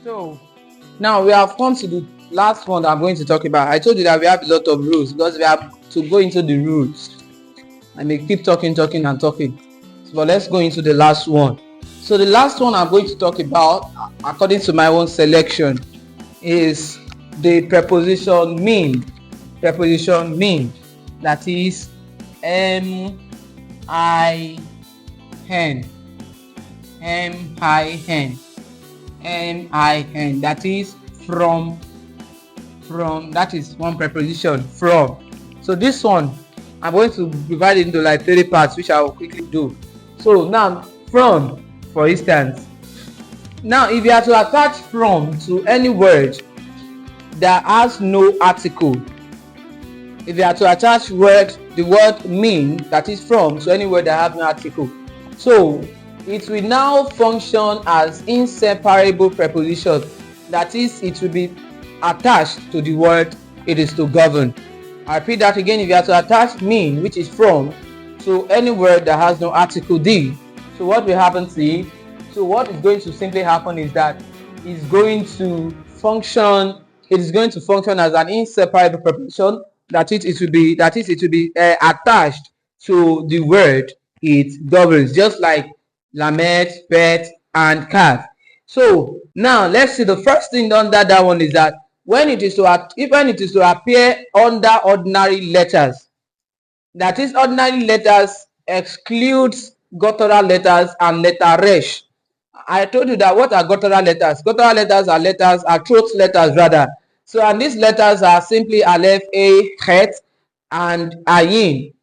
So now we have come to the last one that I'm going to talk about. I told you that we have a lot of rules because we have to go into the rules. I may keep talking and talking. But let's go into the last one. So the last one I'm going to talk about, according to my own selection, is the preposition mean. Preposition mean. That is M-I-N. M-I-N. M-I-N. That is from. That is one preposition, from. So this one, I'm going to divide it into like 3 parts, which I will quickly do. So now, from, for instance. Now, if you are to attach from to any word that has no article, if you are to attach the word mean, that is from, to any word that has no article, so it will now function as inseparable preposition. That is, it will be attached to the word it is to govern. I repeat that again. If you are to attach mean, which is from, to any word that has no article D, so what will happen to so what is going to simply happen is that it's going to function. It is going to function as an inseparable preposition. That is, it will be attached to the word it governs, just like lamet, pet, and cat. So now let's see. The first thing under that one is that when it is to appear under ordinary letters, that is, ordinary letters excludes guttural letters and letter resh. I told you that what are guttural letters? Guttural letters are throat letters rather. So, and these letters are simply aleph, a, het, and ayin.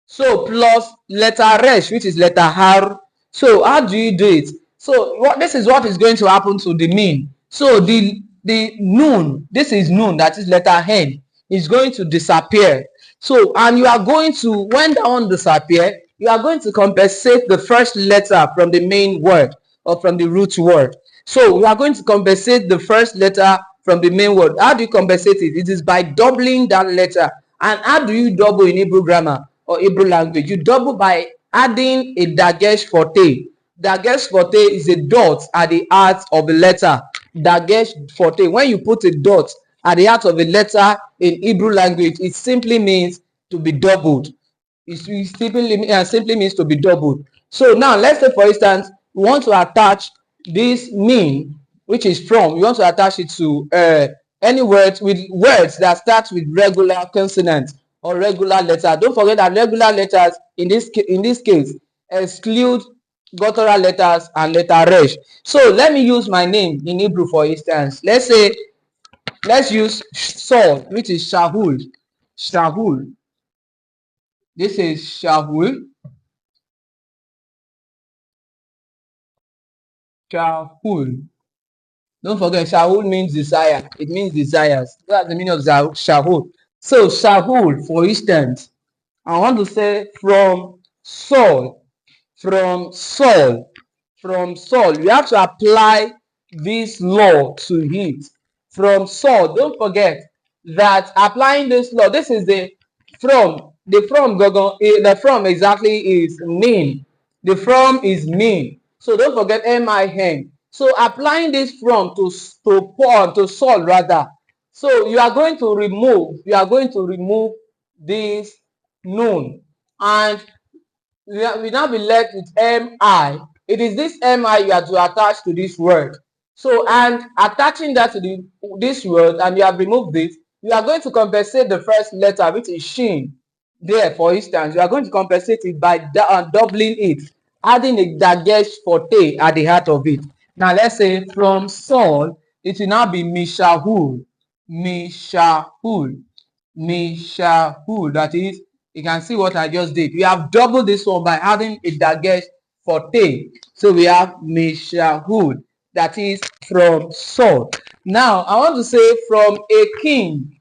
So plus letter resh, which is letter har. So how do you do it? So this is what is going to happen to the mean. So the noon, this is noon, that is letter hen, is going to disappear. So, and you are going to, when that one disappear, you are going to compensate the first letter from the main word or from the root word. So we are going to compensate the first letter from the main word. How do you compensate it? It is by doubling that letter. And how do you double in Hebrew grammar or Hebrew language? You double by adding a dagesh forte. Dagesh forte is a dot at the heart of a letter. Dagesh forte. When you put a dot at the heart of a letter in Hebrew language, it simply means to be doubled. It simply means to be doubled. So now let's say, for instance, we want to attach this mean, which is from. We want to attach it to any words that start with regular consonant or regular letter. Don't forget that regular letters in this case exclude guttural letters and letter resh. So let me use my name in Hebrew, for instance. Let's use Saul, which is Shahul. Shahul. This is Shahul. Shahul. Don't forget, Shahul means desire. It means desires. That's the meaning of Shahul. So Shahul, for instance, I want to say from Saul. From Saul. From Saul. You have to apply this law to it. From Saul. Don't forget that applying this law, this is the from. The from exactly is mean. The from is mean. So don't forget M-I-N. So applying this from to Saul rather. So you are going to remove this noon, and we now be left with mi. It is this mi you are to attach to this word. So, and attaching that to this word, and you have removed it, you are going to compensate the first letter, which is shin. There, for instance, you are going to compensate it by doubling it, adding a dagesh forte at the heart of it. Now let's say from Saul, it will now be Mishahul. Mishahul. Mishahul. That is, you can see what I just did. We have doubled this one by adding a dagesh forte. So we have Mishahul. That is from Saul. Now I want to say from a king.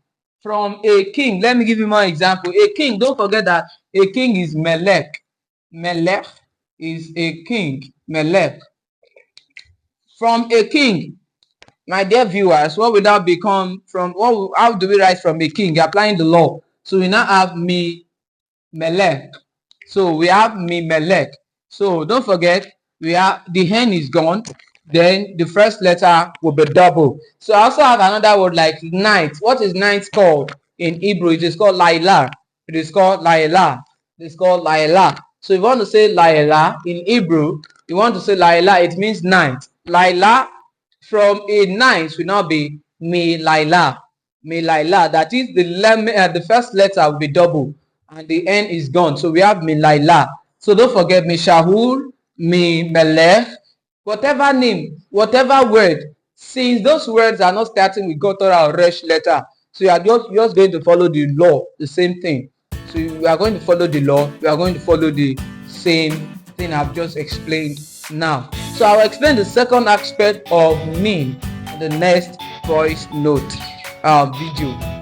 From a king. Let me give you more example. A king, don't forget that a king is Melech. Melech is a king. Melech. From a king, my dear viewers, what will that become from? How do we write from a king? Applying the law. So we now have me Melech. So we have me Melech. So don't forget, we have the hen is gone. then the first letter will be double. So I also have another word like night. What is night called in Hebrew? It is called Laila. It is called Laila. It is called Laila. So if you want to say Laila in Hebrew, you want to say Laila, it means night. Laila from a night will now be Mi Laila. Mi Laila. That is the first letter will be double and the N is gone. So we have Mi Laila. So don't forget Mi Shahul, Mi Melech, whatever name, whatever word, since those words are not starting with guttural or resh letter, so you are just going to follow the law, the same thing. So we are going to follow the law, we are going to follow the same thing I've just explained now. So I'll explain the second aspect of mean in the next voice note video.